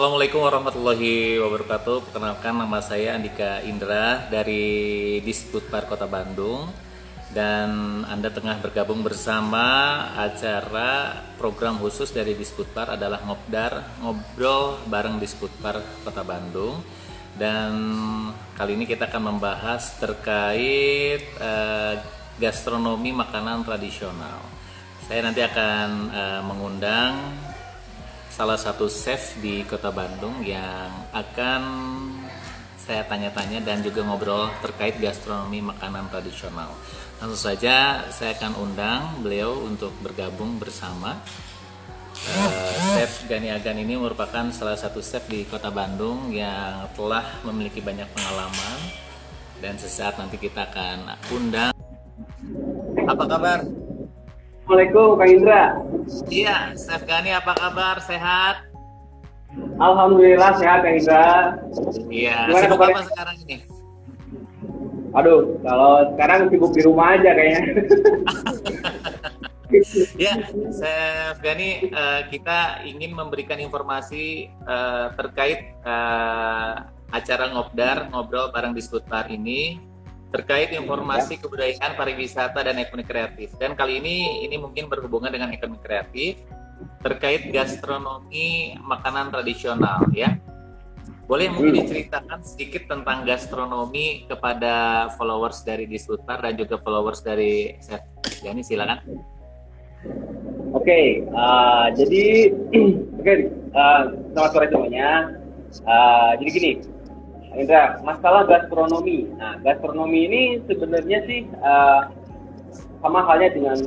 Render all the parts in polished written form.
Assalamualaikum warahmatullahi wabarakatuh. Perkenalkan, nama saya Andika Indra dari Disputpar Kota Bandung, dan Anda tengah bergabung bersama acara program khusus dari Disputpar adalah ngobrol bareng Disputpar Kota Bandung. Dan kali ini kita akan membahas terkait gastronomi makanan tradisional. Saya nanti akan mengundang salah satu chef di Kota Bandung yang akan saya tanya-tanya dan juga ngobrol terkait gastronomi makanan tradisional. Langsung saja saya akan undang beliau untuk bergabung bersama. Chef Gani Agan ini merupakan salah satu chef di Kota Bandung yang telah memiliki banyak pengalaman, dan sesaat nanti kita akan undang. Apa kabar? Assalamualaikum Kang Indra. Iya, Chef Gani, apa kabar? Sehat? Alhamdulillah sehat Kang Indra. Iya, Gimana sibuk kabarnya? apa sekarang ini? Aduh, kalau sekarang sibuk di rumah aja kayaknya. Ya, Chef Gani, kita ingin memberikan informasi terkait acara ngobrol bareng Disputpar ini terkait informasi kebudayaan, pariwisata, dan ekonomi kreatif. Dan kali ini mungkin berhubungan dengan ekonomi kreatif terkait gastronomi makanan tradisional, ya. Boleh mungkin diceritakan sedikit tentang gastronomi kepada followers dari Disputpar dan juga followers dari Chef Gani, silakan. Oke, jadi selamat sore semuanya. Jadi gini, Indra, masalah gastronomi. Nah, gastronomi ini sebenarnya sih sama halnya dengan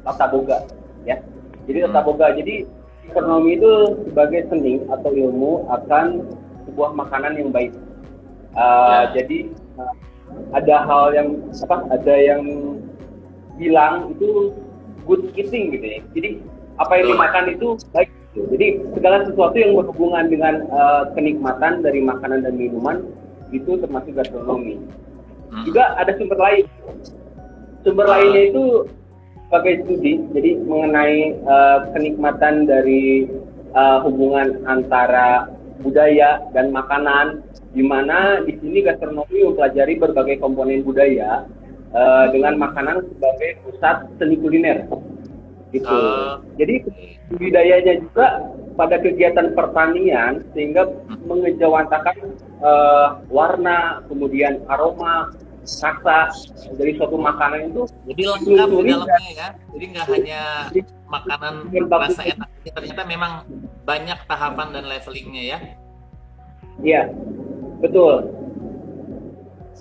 tata boga, ya. Jadi tata boga. Jadi gastronomi itu sebagai seni atau ilmu akan sebuah makanan yang baik. Jadi ada hal yang ada yang bilang itu good eating gitu ya. Jadi apa yang dimakan itu baik. Jadi segala sesuatu yang berhubungan dengan kenikmatan dari makanan dan minuman itu termasuk gastronomi. Juga ada sumber lain. Sumber lainnya itu sebagai studi, jadi mengenai kenikmatan dari hubungan antara budaya dan makanan, di mana di sini gastronomi mempelajari berbagai komponen budaya dengan makanan sebagai pusat seni kuliner. Gitu. Jadi budayanya juga pada kegiatan pertanian sehingga mengejawantakan warna, kemudian aroma, rasa dari suatu makanan itu. Jadi lengkap di dalamnya ya. Jadi nggak hanya makanan rasa enak, ternyata memang banyak tahapan dan levelingnya ya. Iya, betul.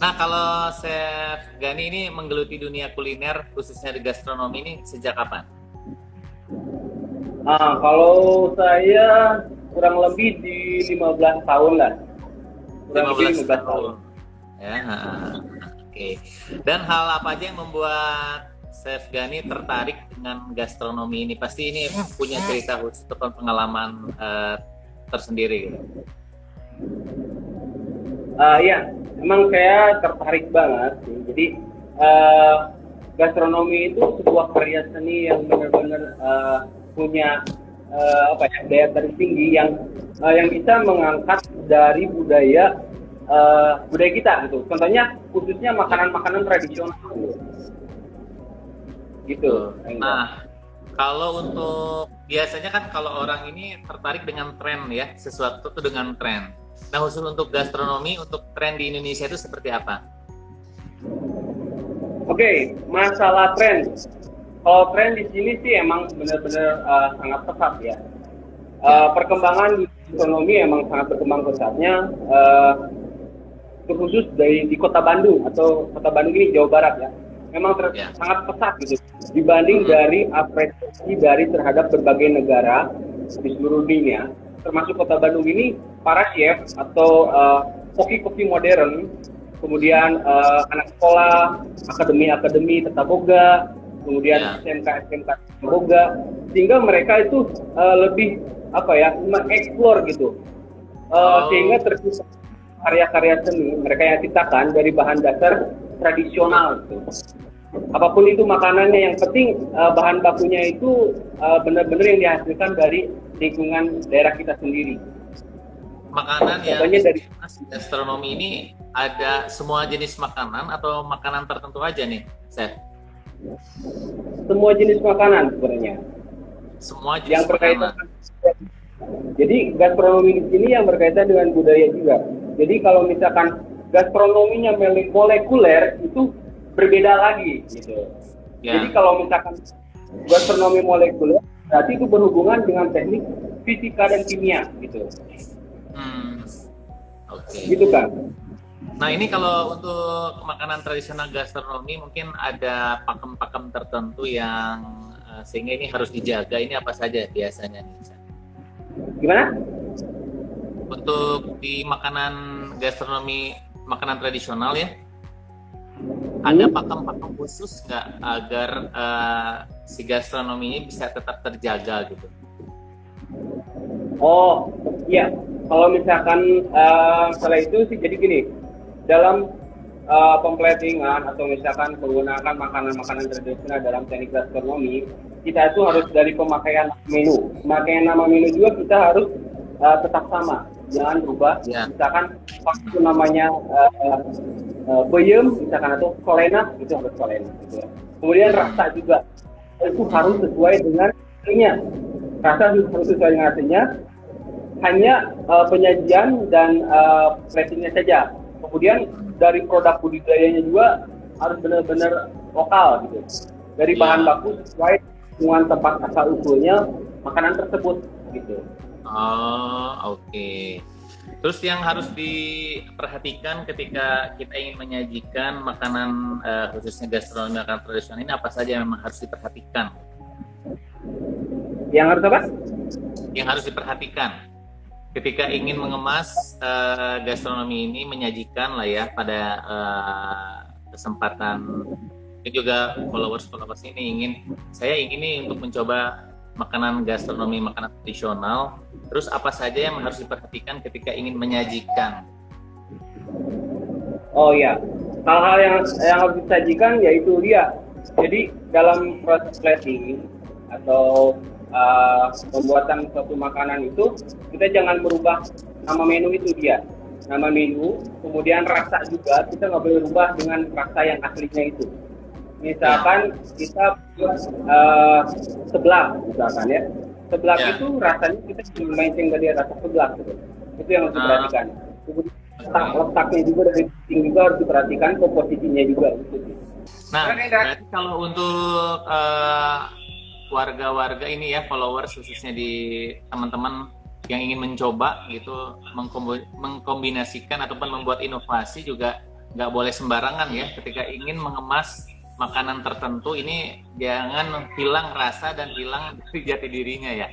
Nah, kalau Chef Gani ini menggeluti dunia kuliner, khususnya di gastronomi ini sejak kapan? Kalau saya kurang lebih di 15 tahun lah. Kurang lebih 15 tahun. Ya, oke. Dan hal apa aja yang membuat Chef Gani tertarik dengan gastronomi ini? Pasti ini punya cerita khusus atau pengalaman tersendiri gitu. Ya, memang saya tertarik banget sih. Jadi gastronomi itu sebuah karya seni yang benar-benar punya daya tarik tinggi yang bisa mengangkat dari budaya kita gitu. Contohnya khususnya makanan-makanan tradisional gitu. Nah, kalau untuk biasanya kan kalau orang ini tertarik dengan tren ya, sesuatu tuh dengan tren. Nah, khusus untuk gastronomi, untuk tren di Indonesia itu seperti apa? Oke, masalah tren. Kalau tren di sini sih emang benar-benar sangat pesat ya. Perkembangan ekonomi emang sangat berkembang pesatnya, terkhusus di Kota Bandung atau Kota Bandung ini Jawa Barat ya. Memang sangat pesat gitu dibanding dari apresiasi dari terhadap berbagai negara di seluruh dunia, termasuk Kota Bandung ini. Para chef atau koki-koki modern, kemudian anak sekolah, akademi tata boga, kemudian SMK boga, sehingga mereka itu lebih mengeksplor gitu, sehingga tercipta karya-karya seni mereka yang ciptakan dari bahan dasar tradisional gitu. Apapun itu makanannya, yang penting bahan bakunya itu benar-benar yang dihasilkan dari lingkungan daerah kita sendiri. makanan yang Contohnya dari gastronomi ini ada semua jenis makanan atau makanan tertentu aja nih, Chef? semua jenis makanan sebenarnya Semua yang jenis berkaitan. makanan. Jadi gastronomi di sini yang berkaitan dengan budaya juga. Jadi kalau misalkan gastronominya molekuler itu berbeda lagi gitu. Ya. Jadi kalau misalkan gastronomi molekuler berarti itu berhubungan dengan teknik fisika dan kimia gitu. Oke. Gitu kan. Nah ini kalau untuk makanan tradisional gastronomi mungkin ada pakem-pakem tertentu yang sehingga ini harus dijaga. Ini apa saja biasanya nih, Chef? Gimana? Untuk di makanan gastronomi, makanan tradisional ya, ada pakem-pakem khusus nggak agar si gastronomi ini bisa tetap terjaga gitu? Oh, iya. Kalau misalkan setelah itu sih jadi gini, dalam pemplatingan atau misalkan penggunaan makanan-makanan tradisional dalam teknik gastronomi, kita itu harus dari pemakaian menu. Pemakaian nama menu juga kita harus tetap sama, jangan berubah. Ya. Misalkan waktu namanya beyem, misalkan atau kolena, itu harus kolena. Gitu. Kemudian rasa juga itu harus sesuai dengan aslinya. Rasa harus sesuai dengan aslinya. Hanya penyajian dan platingnya saja. Kemudian dari produk budidayanya juga harus benar-benar lokal gitu. Dari bahan baku sesuai dengan tempat asal usulnya makanan tersebut gitu. Oh, oke. Terus yang harus diperhatikan ketika kita ingin menyajikan makanan khususnya gastronomi makanan tradisional ini apa saja yang memang harus diperhatikan? Yang harus apa? Yang harus diperhatikan ketika ingin mengemas gastronomi ini, menyajikan lah ya pada kesempatan juga followers ini saya ingin nih untuk mencoba makanan gastronomi, makanan tradisional. Terus apa saja yang harus diperhatikan ketika ingin menyajikan? Oh iya, hal-hal yang harus disajikan yaitu dia. Jadi dalam proses plating atau pembuatan suatu makanan itu kita jangan merubah nama menu itu dia. Nama menu, kemudian rasa juga kita nggak boleh rubah dengan rasa yang aslinya itu. Misalkan kita buat seblak, misalkan ya. Seblak itu rasanya kita menceng dari rasa seblak gitu. Itu yang harus diperhatikan. Letaknya juga dari daging juga harus diperhatikan, komposisinya juga gitu. Nah, berarti kalau untuk warga-warga ini ya, followers khususnya di teman-teman yang ingin mencoba gitu, mengkombinasikan ataupun membuat inovasi juga nggak boleh sembarangan ya ketika ingin mengemas makanan tertentu ini, jangan hilang rasa dan hilang jati dirinya ya.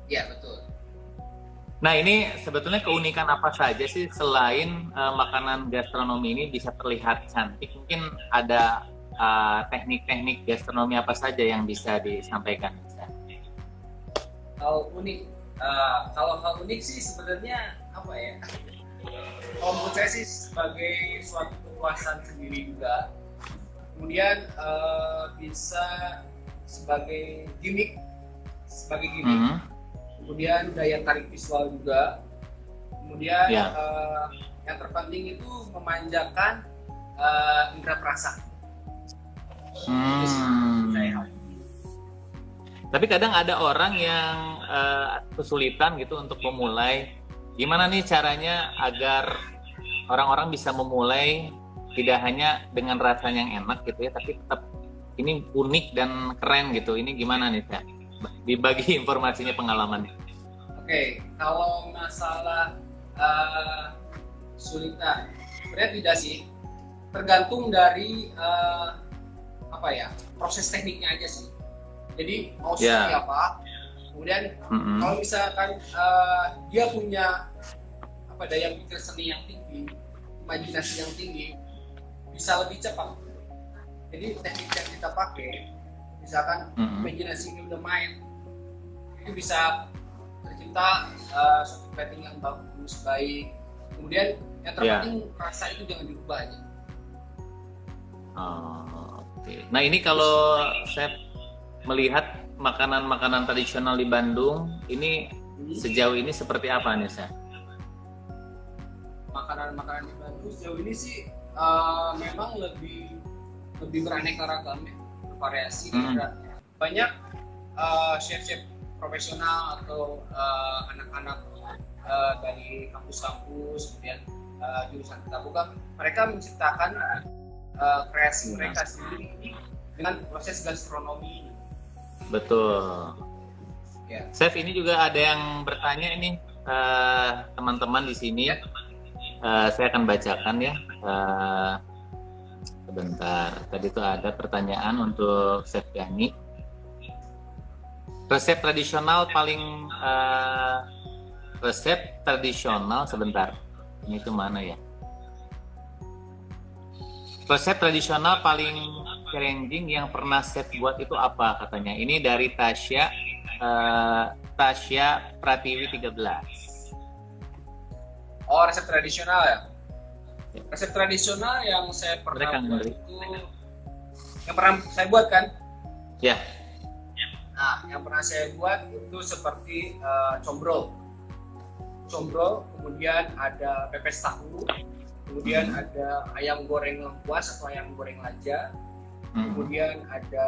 Iya, betul. Nah ini sebetulnya keunikan apa saja sih selain makanan gastronomi ini bisa terlihat cantik? Mungkin ada teknik-teknik gastronomi apa saja yang bisa disampaikan? Hal unik, kalau hal unik sih sebenarnya apa ya? Kalau menurut saya sih sebagai suatu kepuasan sendiri juga. Kemudian bisa sebagai gimmick, kemudian daya tarik visual juga, kemudian yang terpenting itu memanjakan indera perasa. Tapi kadang ada orang yang kesulitan gitu untuk memulai. Gimana nih caranya agar orang-orang bisa memulai tidak hanya dengan rasanya yang enak gitu ya, tapi tetap ini unik dan keren gitu. Ini gimana nih, Kak? Dibagi informasinya, pengalamannya. Oke, kalau masalah sulitan, sebenarnya tidak sih. Tergantung dari proses tekniknya aja sih. Jadi mau seperti apa. Kemudian kalau misalkan dia punya daya pikir seni yang tinggi, imajinasi yang tinggi, bisa lebih cepat. Jadi teknik yang kita pakai, misalkan imajinasi ini udah main, itu bisa tercipta suatu plating yang bagus, baik. Kemudian yang terpenting rasa itu jangan dirubah aja. Oke. Nah ini kalau saya melihat makanan-makanan tradisional di Bandung, ini sejauh ini seperti apa nih, Chef? makanan-makanan di Bandung sejauh ini sih memang lebih beraneka ragam ya, bervariasi dan banyak chef-chef profesional atau anak-anak dari kampus-kampus kemudian jurusan kita buka, mereka menciptakan kreasi mereka sendiri ini dengan proses gastronomi. Betul. Ya. Chef, ini juga ada yang bertanya ini, teman-teman di sini. Saya akan bacakan ya. Sebentar. Tadi itu ada pertanyaan untuk Chef Yani. Resep tradisional sebentar. Ini itu mana ya? Resep tradisional paling challenging yang pernah Chef buat itu apa katanya? Ini dari Tasya Pratiwi 13. Oh, resep tradisional ya? Resep tradisional yang saya pernah buat itu, yang pernah saya buat kan? Ya. Nah, yang pernah saya buat itu seperti combro, kemudian ada pepes tahu, kemudian ada ayam goreng lengkuas atau ayam goreng laja, kemudian ada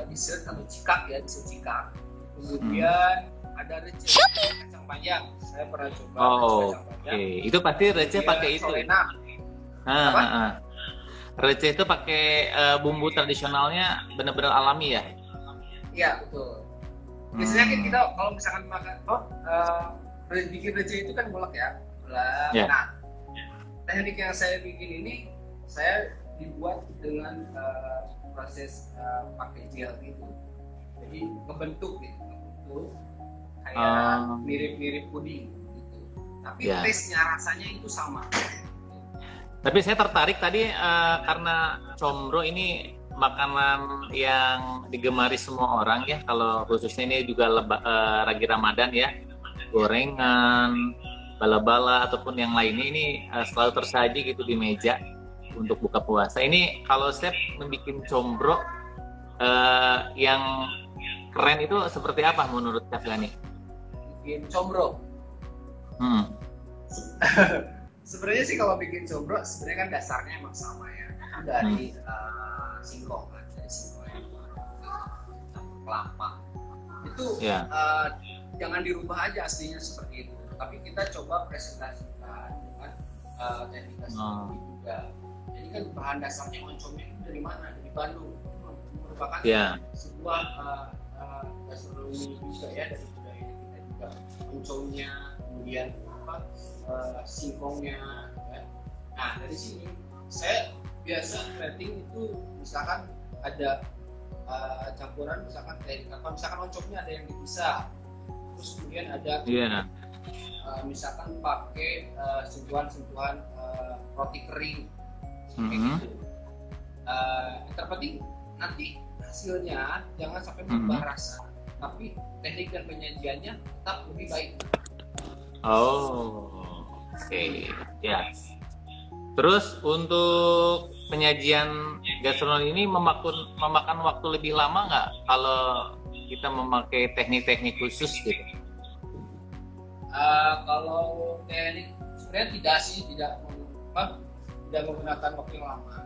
dessert atau cikak ya, dessert cikak, kemudian ada receh kacang panjang. Saya pernah coba kacang panjang. Itu pasti receh pakai itu. Receh itu pakai bumbu tradisionalnya benar-benar alami ya? Iya, betul. Biasanya kita kalau misalkan makan bikin receh itu kan bulak ya. Yeah. Nah, teknik yang saya bikin ini saya dibuat dengan proses pakai gel gitu. Jadi ngebentuk kayak mirip-mirip puding gitu. Tapi taste-nya rasanya itu sama. Tapi saya tertarik tadi karena combro ini makanan yang digemari semua orang ya, kalau khususnya ini juga lagi Ramadan ya, gorengan, bala-bala ataupun yang lainnya ini selalu tersaji gitu di meja untuk buka puasa. Ini kalau Chef membuat combro yang keren itu seperti apa menurut Chef Yani? Bikin combro. Sebenarnya sih kalau bikin combro sebenarnya kan dasarnya emang sama ya, dari singkong kan, dari singkong yang kelapa itu jangan dirubah aja aslinya seperti itu, tapi kita coba presentasikan dengan teknik gastronomi juga. Jadi kan bahan dasarnya oncomnya itu dari mana? Dari Bandung, merupakan sebuah gastronomi juga ya, dari budaya kita juga. Oncomnya, kemudian singkongnya ya. Nah, dari sini saya biasa plating itu misalkan ada campuran, misalkan oncomnya ada yang dipisah, terus kemudian ada misalkan pakai sentuhan roti kering kayak gitu. Yang terpenting nanti hasilnya jangan sampai berubah rasa, tapi teknik dan penyajiannya tetap lebih baik. Terus untuk penyajian gastronomi ini memakan waktu lebih lama nggak kalau kita memakai teknik-teknik khusus gitu? Kalau teknik sebenarnya tidak menggunakan waktu yang lama.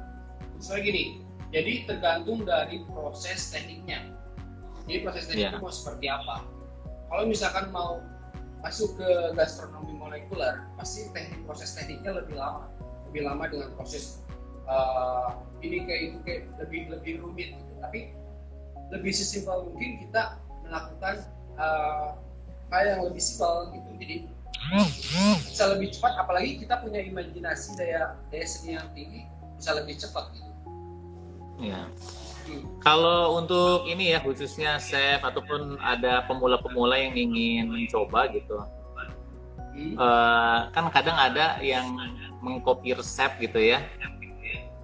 Soalnya gini, jadi tergantung dari proses tekniknya. Jadi proses tekniknya mau seperti apa? Kalau misalkan mau masuk ke gastronomi molekuler, pasti proses tekniknya lebih lama dengan proses ini kayak itu kayak lebih rumit gitu. Tapi lebih sesimpel mungkin kita melakukan hal yang lebih simpel gitu. Jadi bisa lebih cepat, apalagi kita punya imajinasi daya seni yang tinggi, bisa lebih cepat gitu. Ya. Kalau untuk ini ya, khususnya chef ataupun ada pemula-pemula yang ingin mencoba gitu, kan kadang ada yang mengcopy resep gitu ya.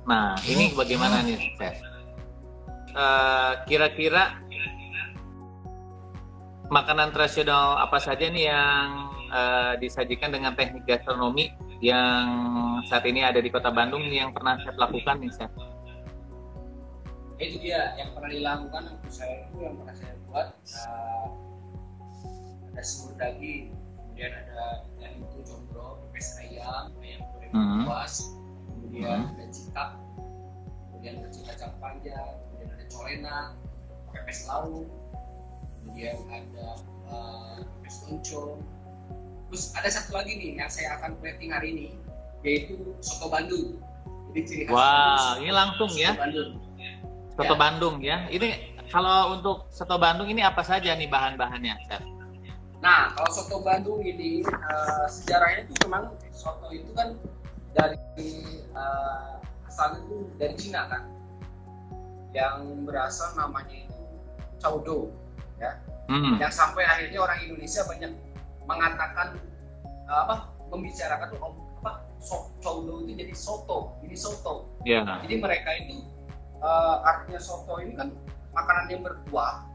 Nah, ini bagaimana nih chef? Kira-kira makanan tradisional apa saja nih yang disajikan dengan teknik gastronomi yang saat ini ada di Kota Bandung yang pernah chef lakukan nih chef? Itu dia yang pernah dilakukan untuk saya itu, yang pernah saya buat ada semur daging, kemudian ada yang itu combro, pepes ayam kuas, kemudian ada cikak, kemudian ada kacang panjang, kemudian ada colena, pepes lauk, kemudian ada pepes oncom. Terus ada satu lagi nih yang saya akan plating hari ini, yaitu soto Bandung. Jadi ciri khas. Wah, ini langsung ya. Bandung. Soto Bandung ya. Ini kalau untuk soto Bandung ini apa saja nih bahan-bahannya, Chef? Nah, kalau soto Bandung ini sejarahnya itu memang soto itu kan dari asalnya itu dari Cina kan, yang berasal namanya itu caudo, ya. Yang sampai akhirnya orang Indonesia banyak mengatakan membicarakan tuh caudo itu jadi soto, ini soto. Yeah. Jadi mereka itu artinya soto ini kan makanan yang berkuah,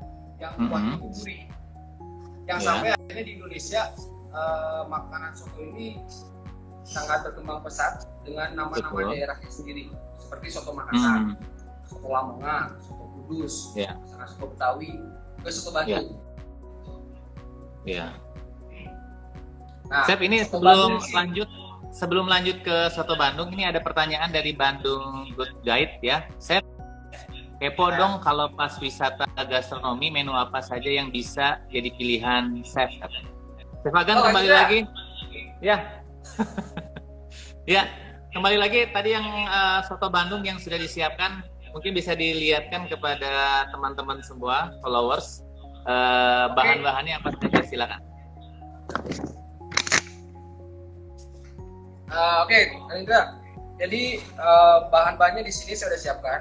yang kuahnya itu gurih. Yang sampai akhirnya di Indonesia makanan soto ini sangat berkembang pesat dengan nama-nama daerahnya sendiri, seperti soto Makassar, soto Lamongan, soto Kudus, misalnya soto Betawi, juga soto Bandung. Nah, Chef, ini sebelum lanjut ke soto Bandung, ini ada pertanyaan dari Bandung Good Guide ya. Chef, kepo dong kalau pas wisata gastronomi menu apa saja yang bisa jadi pilihan chef. Chef Agan kembali lagi. Ya. Ya, kembali lagi tadi yang soto Bandung yang sudah disiapkan mungkin bisa dilihatkan kepada teman-teman semua followers. Bahan-bahannya apa saja, silakan. Oke, Indra. Jadi bahan-bahannya di sini saya sudah siapkan.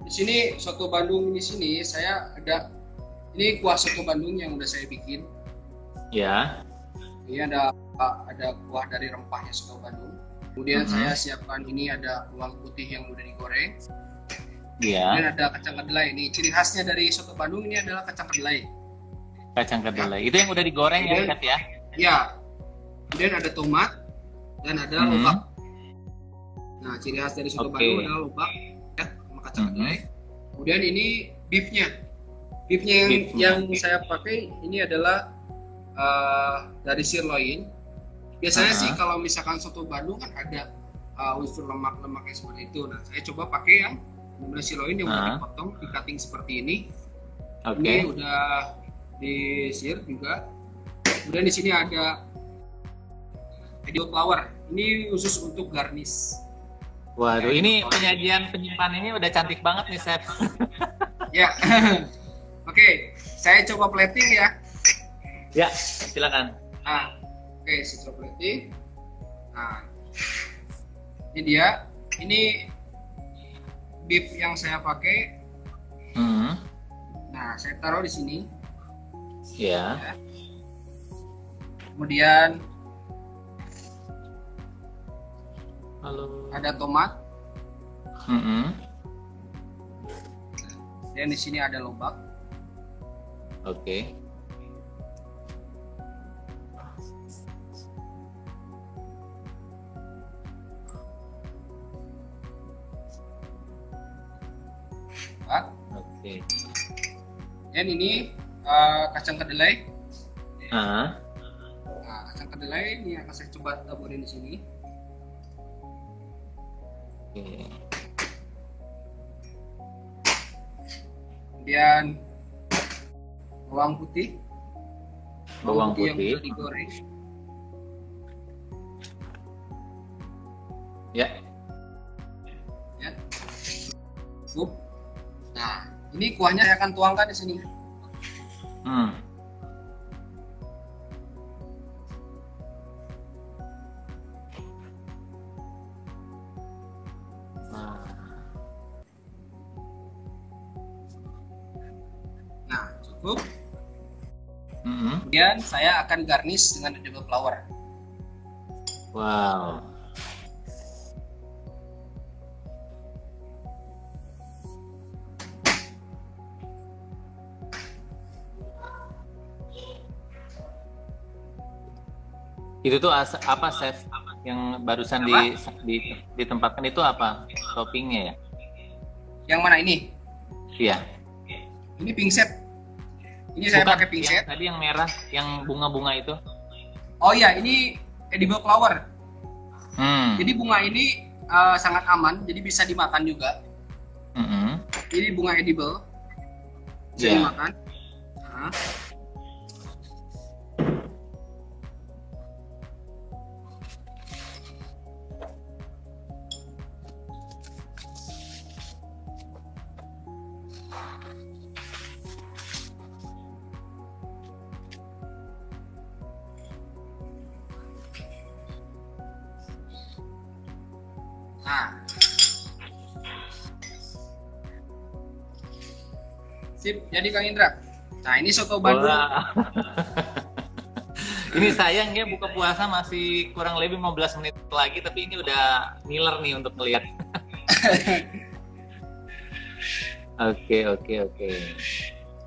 Di sini soto Bandung di sini saya ada kuah soto Bandung yang udah saya bikin. Ya. Ini ada kuah dari rempahnya soto Bandung. Kemudian saya siapkan ini ada bawang putih yang udah digoreng. Ya. Kemudian ada kacang kedelai. Ini ciri khasnya dari soto Bandung ini adalah kacang kedelai. Kacang kedelai. Itu yang udah digoreng ya, Chef ya? Ya. Kemudian ada tomat dan ada lobak. Nah, ciri khas dari soto Bandung adalah lobak ya, sama kacang kedelai. Kemudian ini beefnya. Beefnya yang saya pakai ini adalah dari sirloin. Biasanya sih kalau misalkan soto Bandung kan ada unsur lemak-lemaknya seperti itu. Nah, saya coba pakai yang benar sirloin yang udah dipotong, di cutting seperti ini. Ini udah disir juga. Kemudian di sini ada edible flower. Ini khusus untuk garnish. Waduh, ini penyajian penyimpanannya udah cantik banget nih, Chef. Ya. Oke, saya coba plating ya. Ya, silakan. Nah, oke, saya coba plating. Nah, ini dia. Ini beef yang saya pakai. Nah, saya taruh di sini. Ya. Kemudian ada tomat. Dan di sini ada lobak. Oke. Oke. Dan ini kacang kedelai. Nah, kacang kedelai ini akan saya coba taburin di sini. Kemudian bawang putih. Bawang putih yang sudah digoreng. Ya. Cukup. Nah, ini kuahnya saya akan tuangkan di sini. Nah, cukup. Kemudian saya akan garnish dengan edible flower. Wow. Itu tuh apa, Chef? Yang barusan ditempatkan itu apa? Toppingnya ya? Yang mana ini? Iya. Ini pingset. Ini saya pakai pingset. Tadi yang merah, yang bunga-bunga itu. Oh iya, ini edible flower. Jadi bunga ini sangat aman, jadi bisa dimakan juga. Ini bunga edible, bisa dimakan. Sip, jadi Kang Indra. Nah, ini soto Bandung. Ini sayang ya, buka puasa masih kurang lebih 15 menit lagi, tapi ini udah ngiler nih untuk melihat. Oke.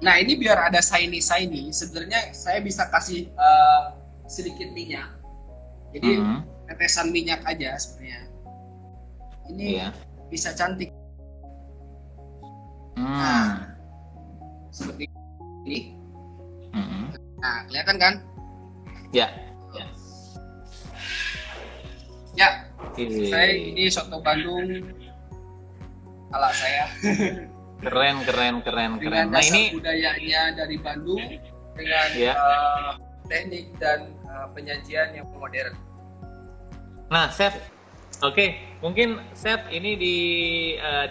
Nah, ini biar ada shiny, sebenarnya saya bisa kasih sedikit minyak. Jadi tetesan minyak aja sebenarnya. Ini bisa cantik. Nah, seperti ini. Nah, kelihatan kan? Ya. Saya ini soto Bandung ala saya. Keren. Dengan Nah, ini budayanya dari Bandung dengan teknik dan penyajian yang modern. Nah, Chef, mungkin Chef ini di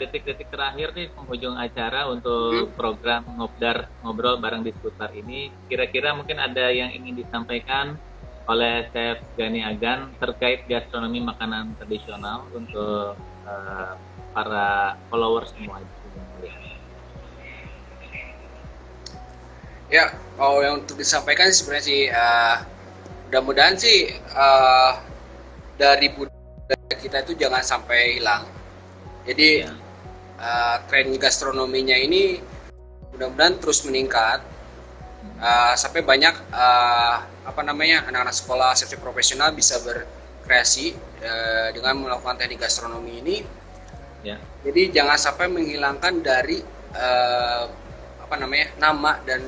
detik-detik terakhir nih penghujung acara untuk program ngobrol bareng Diskutar ini, kira-kira mungkin ada yang ingin disampaikan oleh Chef Gani Agan terkait gastronomi makanan tradisional untuk para followers semua. Ya, yang untuk disampaikan sebenarnya sih mudah-mudahan sih dari budaya kita itu jangan sampai hilang. Jadi tren gastronominya ini mudah-mudahan terus meningkat sampai banyak anak-anak sekolah chef profesional bisa berkreasi dengan melakukan teknik gastronomi ini. Jadi jangan sampai menghilangkan dari nama dan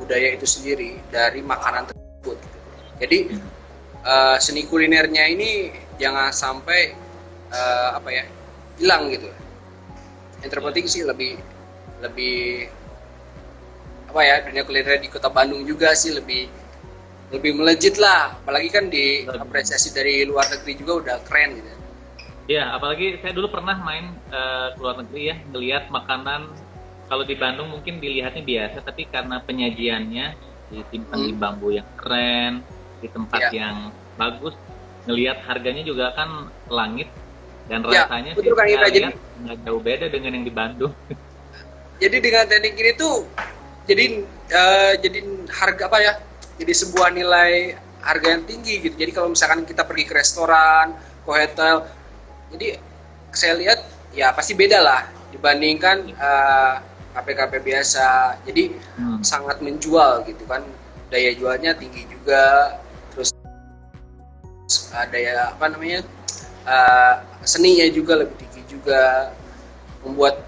budaya itu sendiri dari makanan tersebut. Jadi seni kulinernya ini jangan sampai hilang gitu. Yang terpenting sih lebih dunia kuliner di Kota Bandung juga sih lebih melejit lah, apalagi kan diapresiasi dari luar negeri juga udah keren gitu. Ya, apalagi saya dulu pernah main ke luar negeri ya, ngelihat makanan kalau di Bandung mungkin dilihatnya biasa, tapi karena penyajiannya disimpan di bambu yang keren, di tempat yang bagus, ngelihat harganya juga kan langit, dan rasanya sih saya lihat nggak jauh beda dengan yang di Bandung. Jadi dengan teknik ini tuh jadi harga jadi sebuah nilai harga yang tinggi gitu. Jadi kalau misalkan kita pergi ke restoran, ke hotel, jadi saya lihat ya pasti beda lah dibandingkan kafe-kafe biasa. Jadi sangat menjual gitu kan, daya jualnya tinggi juga, terus daya seninya juga lebih tinggi juga, membuat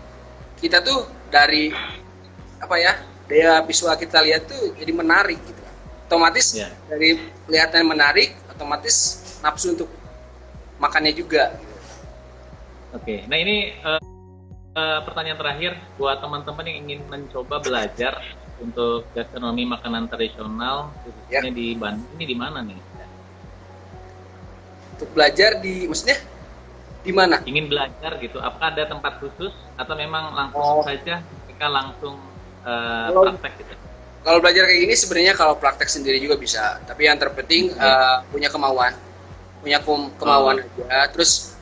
kita tuh dari daya visual kita lihat tuh jadi menarik gitu. Otomatis dari kelihatan menarik, otomatis nafsu untuk makannya juga gitu. Oke, nah ini pertanyaan terakhir buat teman-teman yang ingin mencoba belajar untuk gastronomi makanan tradisional khususnya di Bandung, ini di mana nih? Untuk belajar maksudnya di mana? Ingin belajar gitu, apakah ada tempat khusus atau memang langsung saja ketika langsung praktek gitu? Kalau belajar kayak gini sebenarnya kalau praktek sendiri juga bisa, tapi yang terpenting punya kemauan aja. Terus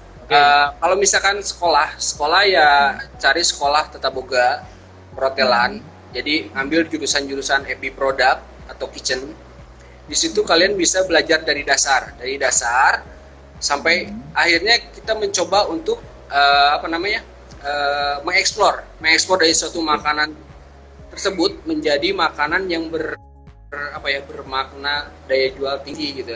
kalau misalkan sekolah ya cari sekolah tata boga perhotelan. Jadi ambil jurusan EPI product atau kitchen. Di situ kalian bisa belajar dari dasar sampai akhirnya kita mencoba untuk mengeksplor dari suatu makanan tersebut menjadi makanan yang bermakna, daya jual tinggi gitu.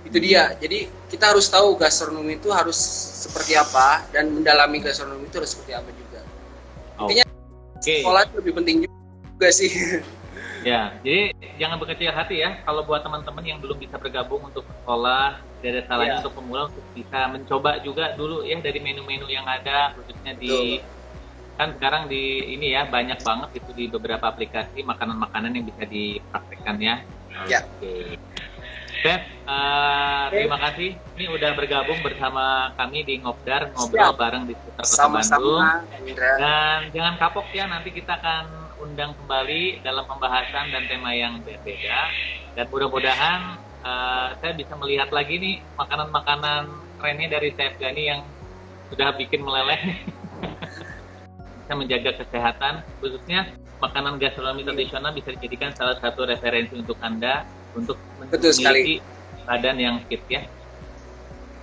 Itu dia. Jadi kita harus tahu gastronomi itu harus seperti apa dan mendalami gastronomi itu harus seperti apa juga. Intinya sekolah itu lebih penting juga sih. Ya, jadi jangan berkecil hati ya. Kalau buat teman-teman yang belum bisa bergabung untuk sekolah, tidak ada salahnya untuk pemula untuk bisa mencoba juga dulu ya dari menu-menu yang ada, khususnya di kan sekarang di ini ya banyak banget itu di beberapa aplikasi makanan-makanan yang bisa dipraktekkan ya. Oke. Chef, terima kasih. Ini udah bergabung bersama kami di Ngobdar, ngobrol bareng di sekitar Kota Bandung. Dan jangan kapok ya, nanti kita akan undang kembali dalam pembahasan dan tema yang berbeda. Dan mudah-mudahan saya bisa melihat lagi nih makanan-makanan kerennya dari Chef Gani yang sudah bikin meleleh. Bisa menjaga kesehatan, khususnya makanan gastronomi tradisional bisa dijadikan salah satu referensi untuk Anda untuk memiliki badan yang fit ya.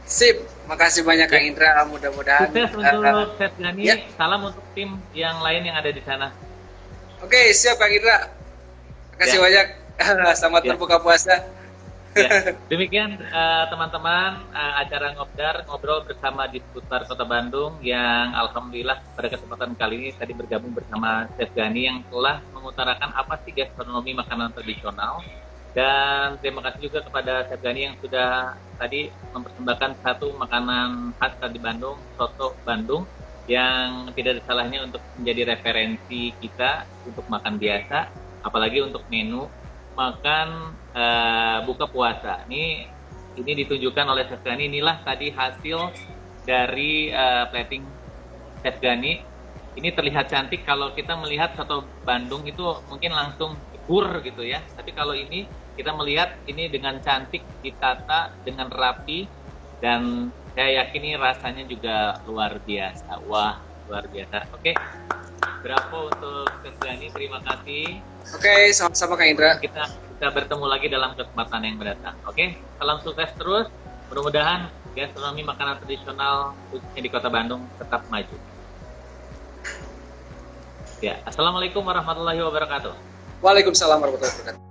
Sip, makasih banyak Kang Indra, mudah-mudahan sukses untuk Chef Gani, salam untuk tim yang lain yang ada di sana. Oke, siap Kang Indra. Makasih banyak. Selamat berbuka puasa. Ya. Demikian teman-teman acara Ngobdar, ngobrol bersama di seputar Kota Bandung yang alhamdulillah pada kesempatan kali ini tadi bergabung bersama Chef Gani yang telah mengutarakan apa sih gastronomi makanan tradisional. Dan terima kasih juga kepada Chef Gani yang sudah tadi mempersembahkan satu makanan khas di Bandung, soto Bandung, yang tidak ada salahnya untuk menjadi referensi kita untuk makan biasa, apalagi untuk menu makan buka puasa. Ini ditunjukkan oleh Chef Gani. Inilah tadi hasil dari plating Chef Gani. Ini terlihat cantik. Kalau kita melihat soto Bandung itu mungkin langsung pur gitu ya. Tapi kalau ini kita melihat ini dengan cantik, ditata dengan rapi, dan saya yakin ini rasanya juga luar biasa. Wah, luar biasa. Oke, bravo untuk Chef Gani. Terima kasih. Oke, sama-sama Kang Indra. Kita bertemu lagi dalam kesempatan yang mendatang. Oke, salam sukses terus. Mudah-mudahan gastronomi makanan tradisional khususnya di Kota Bandung tetap maju. Ya, assalamualaikum warahmatullahi wabarakatuh. Waalaikumsalam warahmatullahi wabarakatuh.